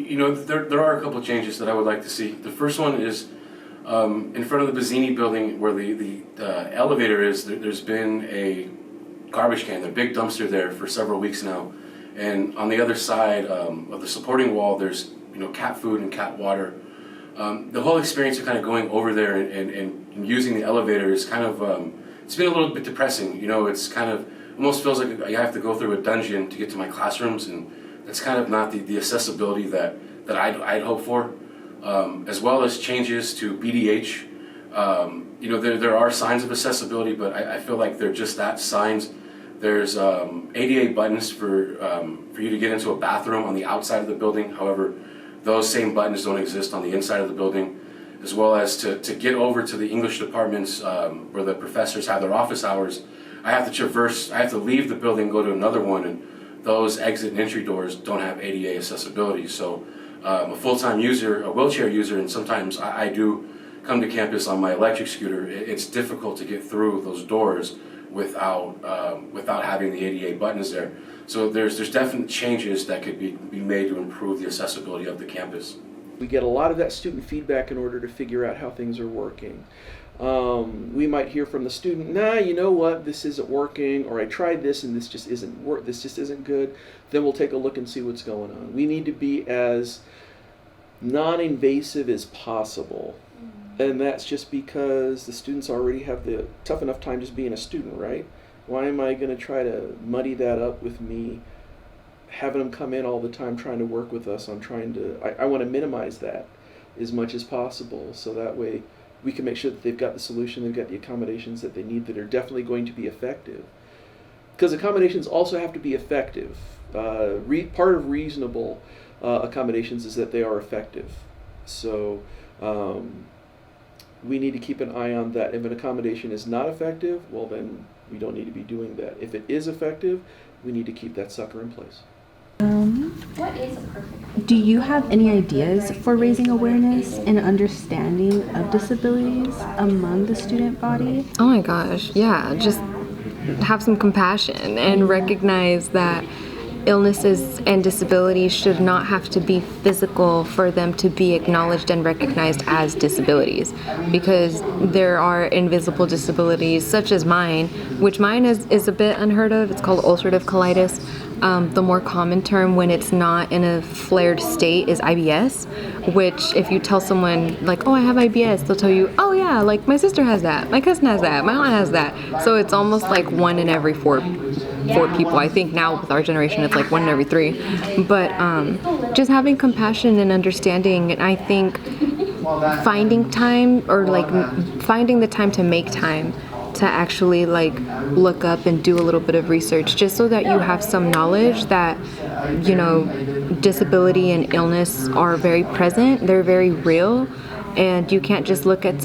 There are a couple of changes that I would like to see. The first one is in front of the Bazzini building where the elevator is, there's been a garbage can, a big dumpster there for several weeks now. And on the other side of the supporting wall, there's cat food and cat water. The whole experience of kind of going over there and using the elevator is kind of, it's been a little bit depressing. It's kind of, almost feels like I have to go through a dungeon to get to my classrooms, and that's kind of not the accessibility that I'd hope for. As well as changes to BDH. There are signs of accessibility, but I feel like they're just that, signs. There's ADA buttons for you to get into a bathroom on the outside of the building. However, those same buttons don't exist on the inside of the building. As well as to get over to the English departments where the professors have their office hours, I have to leave the building, go to another one, and those exit and entry doors don't have ADA accessibility. So a full-time user, a wheelchair user, and sometimes I do come to campus on my electric scooter, it's difficult to get through those doors without having the ADA buttons there. So there's definite changes that could be made to improve the accessibility of the campus. We get a lot of that student feedback in order to figure out how things are working. We might hear from the student, you know what, this isn't working, or I tried this and this just isn't good. Then we'll take a look and see what's going on. We need to be as non-invasive as possible. And that's just because the students already have the tough enough time just being a student, right? Why am I going to try to muddy that up with me having them come in all the time trying to work with us? I want to minimize that as much as possible, so that way we can make sure that they've got the solution, they've got the accommodations that they need that are definitely going to be effective. Because accommodations also have to be effective. Part of reasonable accommodations is that they are effective. So we need to keep an eye on that. If an accommodation is not effective, well then we don't need to be doing that. If it is effective, we need to keep that sucker in place. What is a perfect? Do you have any ideas for raising awareness and understanding of disabilities among the student body? Oh my gosh, yeah, just have some compassion and recognize that illnesses and disabilities should not have to be physical for them to be acknowledged and recognized as disabilities, because there are invisible disabilities such as mine, which mine is a bit unheard of. It's called ulcerative colitis. The more common term when it's not in a flared state is IBS, which if you tell someone like, oh, I have IBS, they'll tell you, oh yeah, like my sister has that, my cousin has that, my aunt has that. So it's almost like one in every four people. I think now with our generation it's like one in every three. But just having compassion and understanding, and I think finding time, or like finding the time to make time to actually like look up and do a little bit of research, just so that you have some knowledge that, disability and illness are very present, they're very real, and you can't just look at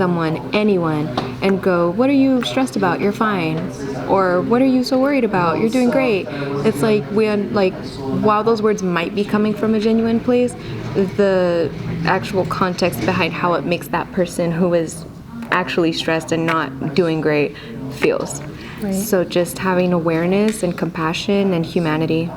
anyone, and go, what are you stressed about? You're fine. Or what are you so worried about? You're doing great. It's like, while those words might be coming from a genuine place, the actual context behind how it makes that person who is actually stressed and not doing great feels. Right. So just having awareness and compassion and humanity.